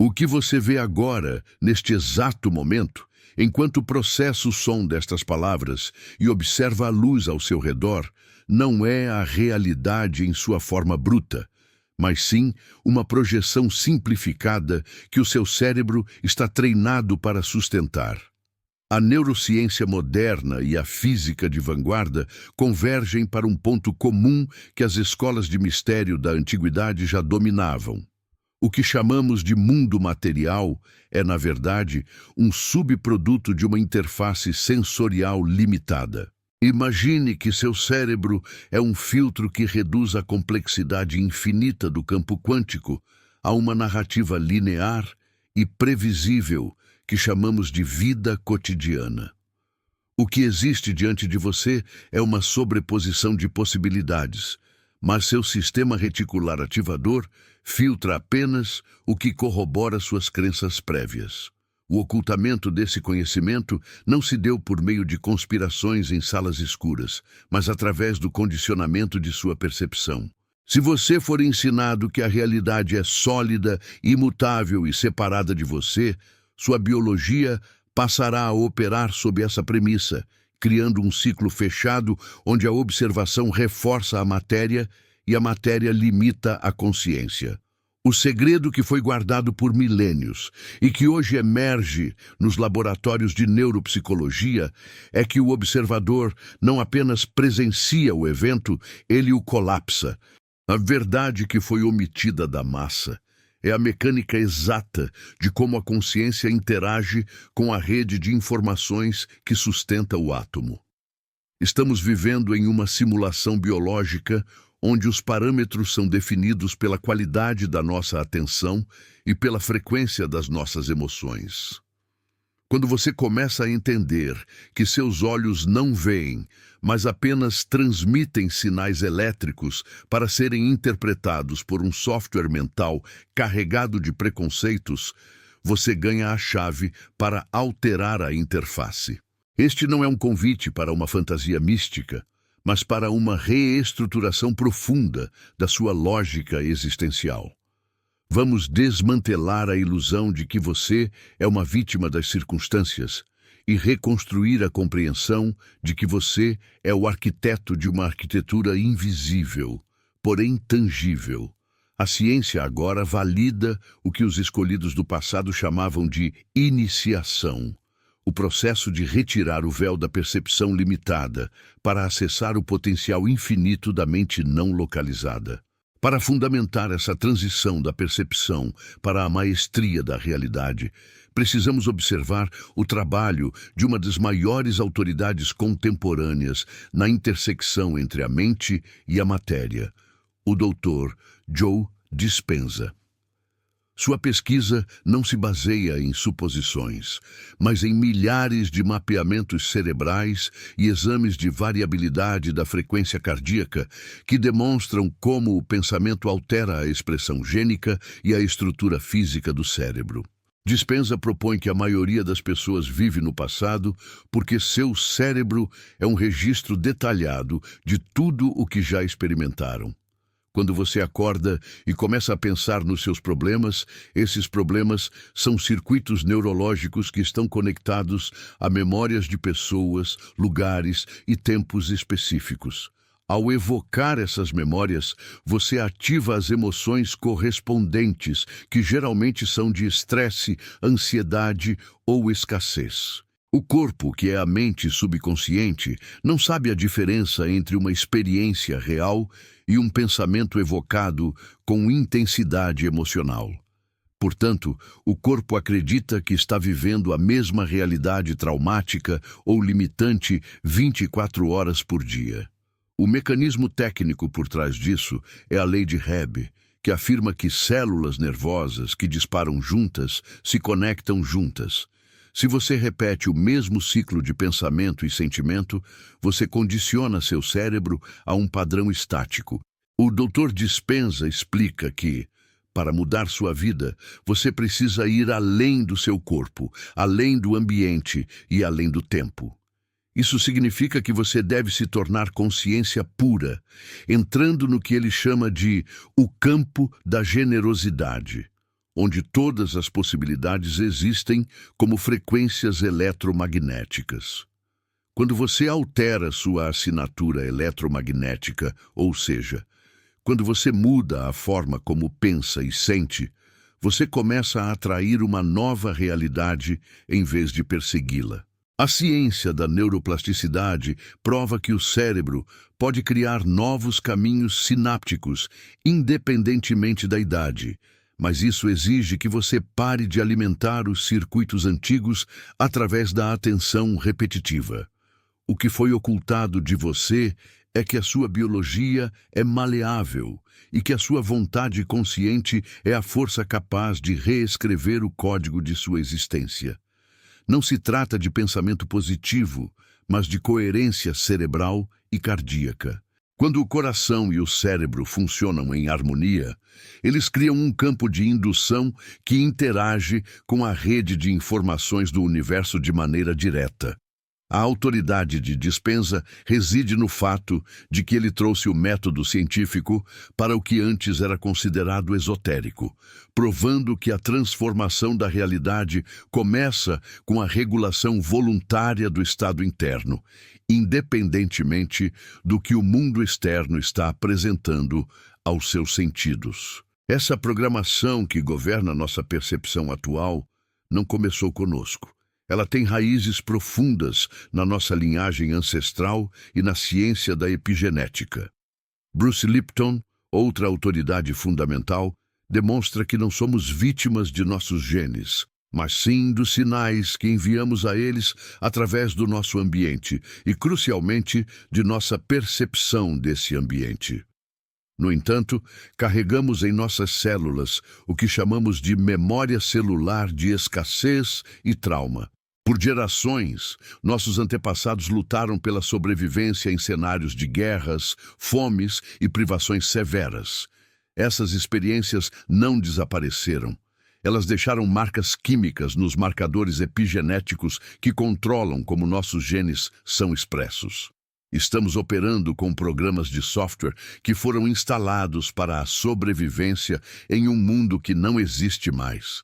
O que você vê agora, neste exato momento, enquanto processa o som destas palavras e observa a luz ao seu redor, não é a realidade em sua forma bruta, mas sim uma projeção simplificada que o seu cérebro está treinado para sustentar. A neurociência moderna e a física de vanguarda convergem para um ponto comum que as escolas de mistério da antiguidade já dominavam. O que chamamos de mundo material é, na verdade, um subproduto de uma interface sensorial limitada. Imagine que seu cérebro é um filtro que reduz a complexidade infinita do campo quântico a uma narrativa linear e previsível que chamamos de vida cotidiana. O que existe diante de você é uma sobreposição de possibilidades, mas seu sistema reticular ativador filtra apenas o que corrobora suas crenças prévias. O ocultamento desse conhecimento não se deu por meio de conspirações em salas escuras, mas através do condicionamento de sua percepção. Se você for ensinado que a realidade é sólida, imutável e separada de você, sua biologia passará a operar sob essa premissa, criando um ciclo fechado onde a observação reforça a matéria e a matéria limita a consciência. O segredo que foi guardado por milênios e que hoje emerge nos laboratórios de neuropsicologia é que o observador não apenas presencia o evento, ele o colapsa. A verdade que foi omitida da massa é a mecânica exata de como a consciência interage com a rede de informações que sustenta o átomo. Estamos vivendo em uma simulação biológica onde os parâmetros são definidos pela qualidade da nossa atenção e pela frequência das nossas emoções. Quando você começa a entender que seus olhos não veem, mas apenas transmitem sinais elétricos para serem interpretados por um software mental carregado de preconceitos, você ganha a chave para alterar a interface. Este não é um convite para uma fantasia mística, mas para uma reestruturação profunda da sua lógica existencial. Vamos desmantelar a ilusão de que você é uma vítima das circunstâncias e reconstruir a compreensão de que você é o arquiteto de uma arquitetura invisível, porém tangível. A ciência agora valida o que os escolhidos do passado chamavam de iniciação. O processo de retirar o véu da percepção limitada para acessar o potencial infinito da mente não localizada. Para fundamentar essa transição da percepção para a maestria da realidade, precisamos observar o trabalho de uma das maiores autoridades contemporâneas na intersecção entre a mente e a matéria, o Dr. Joe Dispenza. Sua pesquisa não se baseia em suposições, mas em milhares de mapeamentos cerebrais e exames de variabilidade da frequência cardíaca que demonstram como o pensamento altera a expressão gênica e a estrutura física do cérebro. Dispenza propõe que a maioria das pessoas vive no passado porque seu cérebro é um registro detalhado de tudo o que já experimentaram. Quando você acorda e começa a pensar nos seus problemas, esses problemas são circuitos neurológicos que estão conectados a memórias de pessoas, lugares e tempos específicos. Ao evocar essas memórias, você ativa as emoções correspondentes, que geralmente são de estresse, ansiedade ou escassez. O corpo, que é a mente subconsciente, não sabe a diferença entre uma experiência real e um pensamento evocado com intensidade emocional. Portanto, o corpo acredita que está vivendo a mesma realidade traumática ou limitante 24 horas por dia. O mecanismo técnico por trás disso é a lei de Hebb, que afirma que células nervosas que disparam juntas se conectam juntas. Se você repete o mesmo ciclo de pensamento e sentimento, você condiciona seu cérebro a um padrão estático. O Dr. Dispenza explica que, para mudar sua vida, você precisa ir além do seu corpo, além do ambiente e além do tempo. Isso significa que você deve se tornar consciência pura, entrando no que ele chama de o campo da generosidade. onde todas as possibilidades existem como frequências eletromagnéticas. Quando você altera sua assinatura eletromagnética, ou seja, quando você muda a forma como pensa e sente, você começa a atrair uma nova realidade em vez de persegui-la. A ciência da neuroplasticidade prova que o cérebro pode criar novos caminhos sinápticos, independentemente da idade, mas isso exige que você pare de alimentar os circuitos antigos através da atenção repetitiva. O que foi ocultado de você é que a sua biologia é maleável e que a sua vontade consciente é a força capaz de reescrever o código de sua existência. Não se trata de pensamento positivo, mas de coerência cerebral e cardíaca. Quando o coração e o cérebro funcionam em harmonia, eles criam um campo de indução que interage com a rede de informações do universo de maneira direta. A autoridade de Dispenza reside no fato de que ele trouxe o método científico para o que antes era considerado esotérico, provando que a transformação da realidade começa com a regulação voluntária do estado interno, independentemente do que o mundo externo está apresentando aos seus sentidos. Essa programação que governa nossa percepção atual não começou conosco. Ela tem raízes profundas na nossa linhagem ancestral e na ciência da epigenética. Bruce Lipton, outra autoridade fundamental, demonstra que não somos vítimas de nossos genes, mas sim dos sinais que enviamos a eles através do nosso ambiente e, crucialmente, de nossa percepção desse ambiente. No entanto, carregamos em nossas células o que chamamos de memória celular de escassez e trauma. Por gerações, nossos antepassados lutaram pela sobrevivência em cenários de guerras, fomes e privações severas. Essas experiências não desapareceram. Elas deixaram marcas químicas nos marcadores epigenéticos que controlam como nossos genes são expressos. Estamos operando com programas de software que foram instalados para a sobrevivência em um mundo que não existe mais.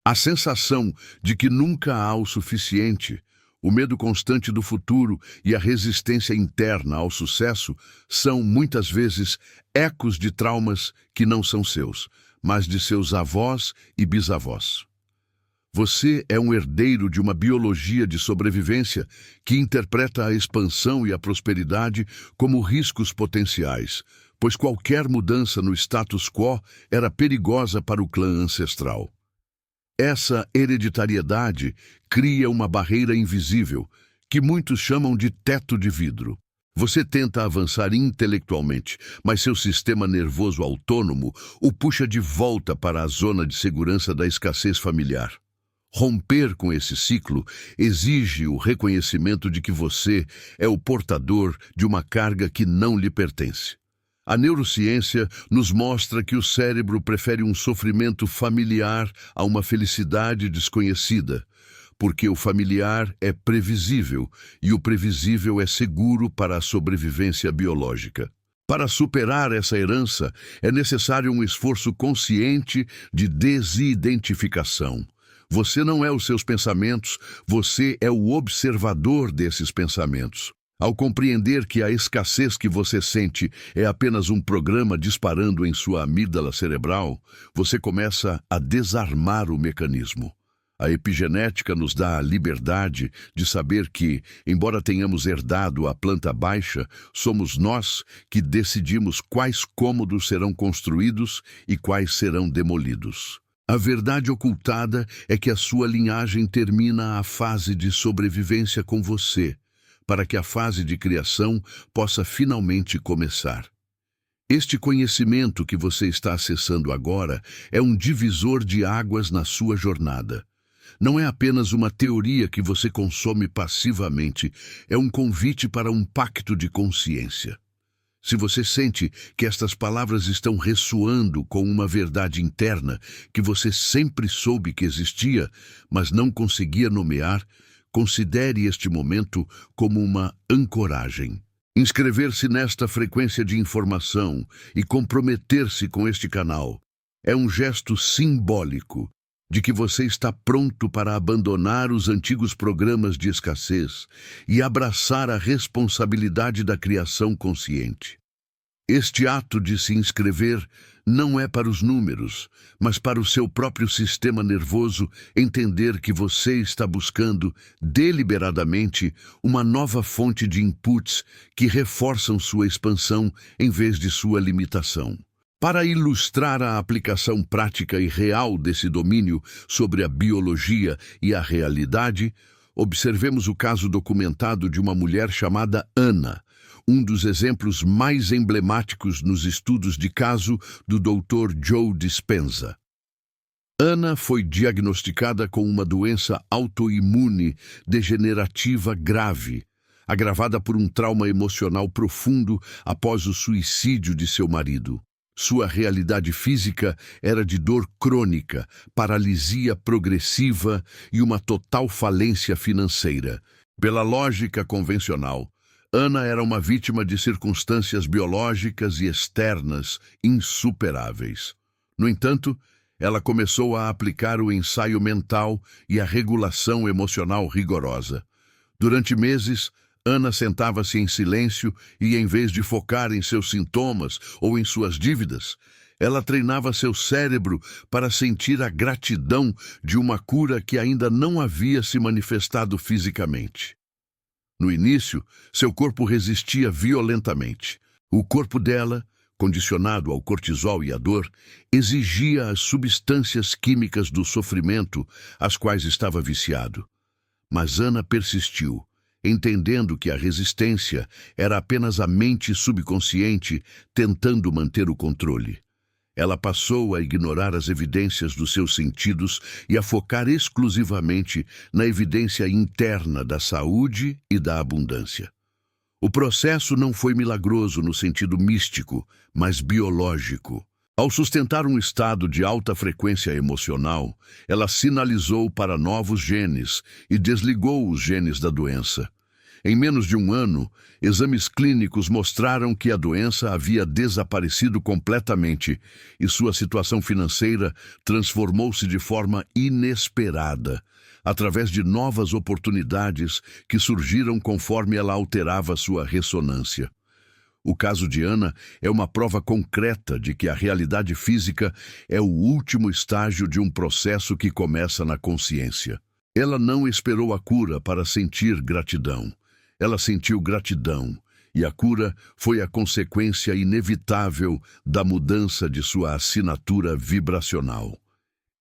A sensação de que nunca há o suficiente, o medo constante do futuro e a resistência interna ao sucesso são, muitas vezes, ecos de traumas que não são seus, mas de seus avós e bisavós. Você é um herdeiro de uma biologia de sobrevivência que interpreta a expansão e a prosperidade como riscos potenciais, pois qualquer mudança no status quo era perigosa para o clã ancestral. Essa hereditariedade cria uma barreira invisível, que muitos chamam de teto de vidro. Você tenta avançar intelectualmente, mas seu sistema nervoso autônomo o puxa de volta para a zona de segurança da escassez familiar. Romper com esse ciclo exige o reconhecimento de que você é o portador de uma carga que não lhe pertence. A neurociência nos mostra que o cérebro prefere um sofrimento familiar a uma felicidade desconhecida, porque o familiar é previsível e o previsível é seguro para a sobrevivência biológica. Para superar essa herança, é necessário um esforço consciente de desidentificação. Você não é os seus pensamentos, você é o observador desses pensamentos. Ao compreender que a escassez que você sente é apenas um programa disparando em sua amígdala cerebral, você começa a desarmar o mecanismo. A epigenética nos dá a liberdade de saber que, embora tenhamos herdado a planta baixa, somos nós que decidimos quais cômodos serão construídos e quais serão demolidos. A verdade ocultada é que a sua linhagem termina a fase de sobrevivência com você, para que a fase de criação possa finalmente começar. Este conhecimento que você está acessando agora é um divisor de águas na sua jornada. Não é apenas uma teoria que você consome passivamente, é um convite para um pacto de consciência. Se você sente que estas palavras estão ressoando com uma verdade interna que você sempre soube que existia, mas não conseguia nomear, considere este momento como uma ancoragem. Inscrever-se nesta frequência de informação e comprometer-se com este canal é um gesto simbólico de que você está pronto para abandonar os antigos programas de escassez e abraçar a responsabilidade da criação consciente. Este ato de se inscrever não é para os números, mas para o seu próprio sistema nervoso entender que você está buscando, deliberadamente, uma nova fonte de inputs que reforçam sua expansão em vez de sua limitação. Para ilustrar a aplicação prática e real desse domínio sobre a biologia e a realidade, observemos o caso documentado de uma mulher chamada Ana, um dos exemplos mais emblemáticos nos estudos de caso do Dr. Joe Dispenza. Ana foi diagnosticada com uma doença autoimune degenerativa grave, agravada por um trauma emocional profundo após o suicídio de seu marido. Sua realidade física era de dor crônica, paralisia progressiva e uma total falência financeira. Pela lógica convencional, Ana era uma vítima de circunstâncias biológicas e externas insuperáveis. No entanto, ela começou a aplicar o ensaio mental e a regulação emocional rigorosa. Durante meses, Ana sentava-se em silêncio e, em vez de focar em seus sintomas ou em suas dívidas, ela treinava seu cérebro para sentir a gratidão de uma cura que ainda não havia se manifestado fisicamente. No início, seu corpo resistia violentamente. O corpo dela, condicionado ao cortisol e à dor, exigia as substâncias químicas do sofrimento às quais estava viciado. Mas Ana persistiu, entendendo que a resistência era apenas a mente subconsciente tentando manter o controle. Ela passou a ignorar as evidências dos seus sentidos e a focar exclusivamente na evidência interna da saúde e da abundância. O processo não foi milagroso no sentido místico, mas biológico. Ao sustentar um estado de alta frequência emocional, ela sinalizou para novos genes e desligou os genes da doença. Em menos de um ano, exames clínicos mostraram que a doença havia desaparecido completamente e sua situação financeira transformou-se de forma inesperada, através de novas oportunidades que surgiram conforme ela alterava sua ressonância. O caso de Ana é uma prova concreta de que a realidade física é o último estágio de um processo que começa na consciência. Ela não esperou a cura para sentir gratidão. Ela sentiu gratidão, e a cura foi a consequência inevitável da mudança de sua assinatura vibracional.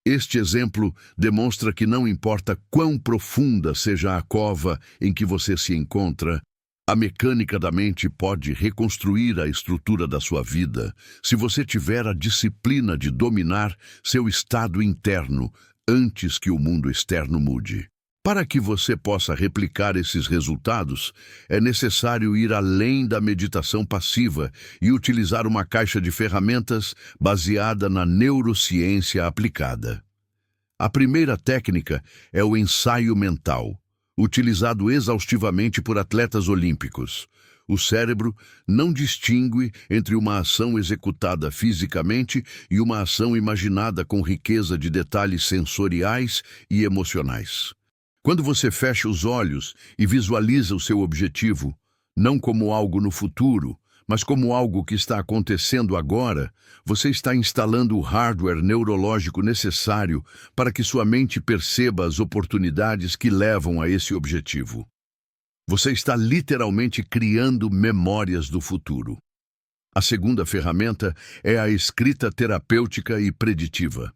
Este exemplo demonstra que não importa quão profunda seja a cova em que você se encontra, a mecânica da mente pode reconstruir a estrutura da sua vida se você tiver a disciplina de dominar seu estado interno antes que o mundo externo mude. Para que você possa replicar esses resultados, é necessário ir além da meditação passiva e utilizar uma caixa de ferramentas baseada na neurociência aplicada. A primeira técnica é o ensaio mental, utilizado exaustivamente por atletas olímpicos. O cérebro não distingue entre uma ação executada fisicamente e uma ação imaginada com riqueza de detalhes sensoriais e emocionais. Quando você fecha os olhos e visualiza o seu objetivo, não como algo no futuro, mas como algo que está acontecendo agora, você está instalando o hardware neurológico necessário para que sua mente perceba as oportunidades que levam a esse objetivo. Você está literalmente criando memórias do futuro. A segunda ferramenta é a escrita terapêutica e preditiva.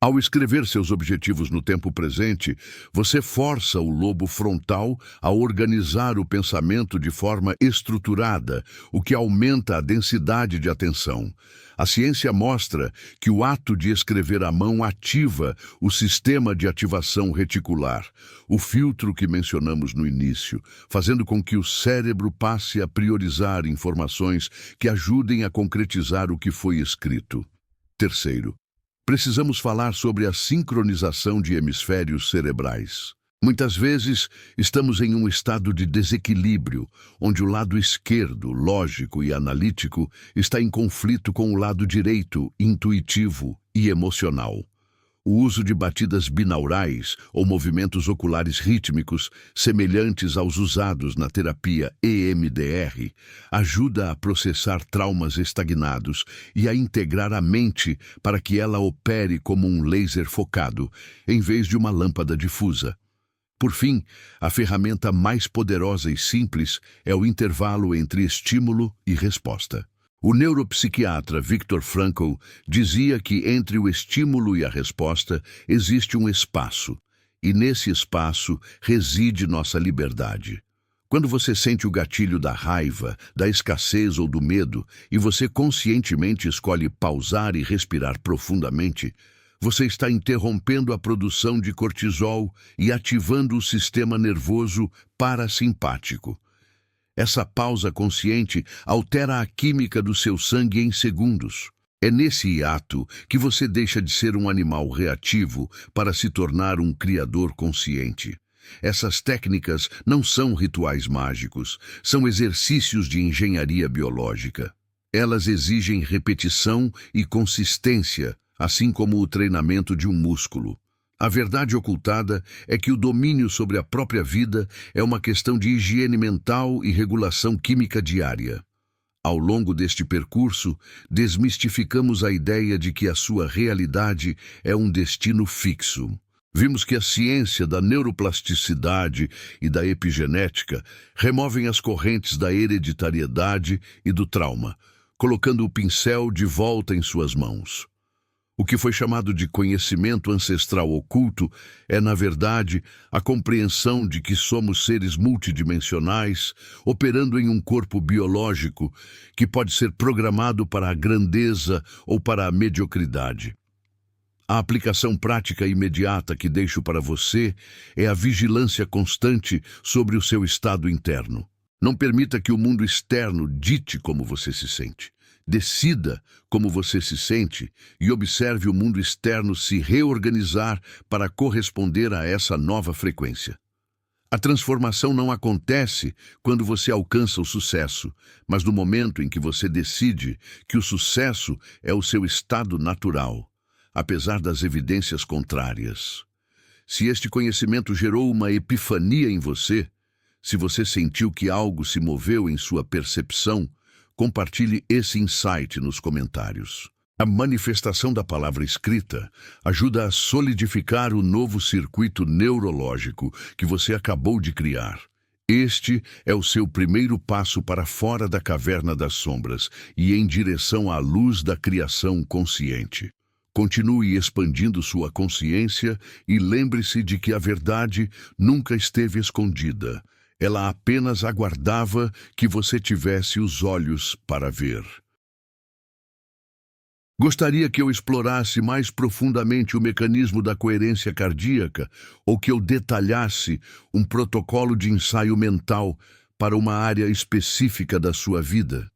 Ao escrever seus objetivos no tempo presente, você força o lobo frontal a organizar o pensamento de forma estruturada, o que aumenta a densidade de atenção. A ciência mostra que o ato de escrever à mão ativa o sistema de ativação reticular, o filtro que mencionamos no início, fazendo com que o cérebro passe a priorizar informações que ajudem a concretizar o que foi escrito. Terceiro, precisamos falar sobre a sincronização de hemisférios cerebrais. Muitas vezes estamos em um estado de desequilíbrio, onde o lado esquerdo, lógico e analítico, está em conflito com o lado direito, intuitivo e emocional. O uso de batidas binaurais ou movimentos oculares rítmicos, semelhantes aos usados na terapia EMDR, ajuda a processar traumas estagnados e a integrar a mente para que ela opere como um laser focado, em vez de uma lâmpada difusa. Por fim, a ferramenta mais poderosa e simples é o intervalo entre estímulo e resposta. O neuropsiquiatra Viktor Frankl dizia que entre o estímulo e a resposta existe um espaço, e nesse espaço reside nossa liberdade. Quando você sente o gatilho da raiva, da escassez ou do medo, e você conscientemente escolhe pausar e respirar profundamente, você está interrompendo a produção de cortisol e ativando o sistema nervoso parasimpático. Essa pausa consciente altera a química do seu sangue em segundos. É nesse hiato que você deixa de ser um animal reativo para se tornar um criador consciente. Essas técnicas não são rituais mágicos, são exercícios de engenharia biológica. Elas exigem repetição e consistência, assim como o treinamento de um músculo. A verdade ocultada é que o domínio sobre a própria vida é uma questão de higiene mental e regulação química diária. Ao longo deste percurso, desmistificamos a ideia de que a sua realidade é um destino fixo. Vimos que a ciência da neuroplasticidade e da epigenética removem as correntes da hereditariedade e do trauma, colocando o pincel de volta em suas mãos. O que foi chamado de conhecimento ancestral oculto é, na verdade, a compreensão de que somos seres multidimensionais, operando em um corpo biológico que pode ser programado para a grandeza ou para a mediocridade. A aplicação prática imediata que deixo para você é a vigilância constante sobre o seu estado interno. Não permita que o mundo externo dite como você se sente. Decida como você se sente e observe o mundo externo se reorganizar para corresponder a essa nova frequência. A transformação não acontece quando você alcança o sucesso, mas no momento em que você decide que o sucesso é o seu estado natural, apesar das evidências contrárias. Se este conhecimento gerou uma epifania em você, se você sentiu que algo se moveu em sua percepção, compartilhe esse insight nos comentários. A manifestação da palavra escrita ajuda a solidificar o novo circuito neurológico que você acabou de criar. Este é o seu primeiro passo para fora da caverna das sombras e em direção à luz da criação consciente. Continue expandindo sua consciência e lembre-se de que a verdade nunca esteve escondida. Ela apenas aguardava que você tivesse os olhos para ver. Gostaria que eu explorasse mais profundamente o mecanismo da coerência cardíaca ou que eu detalhasse um protocolo de ensaio mental para uma área específica da sua vida?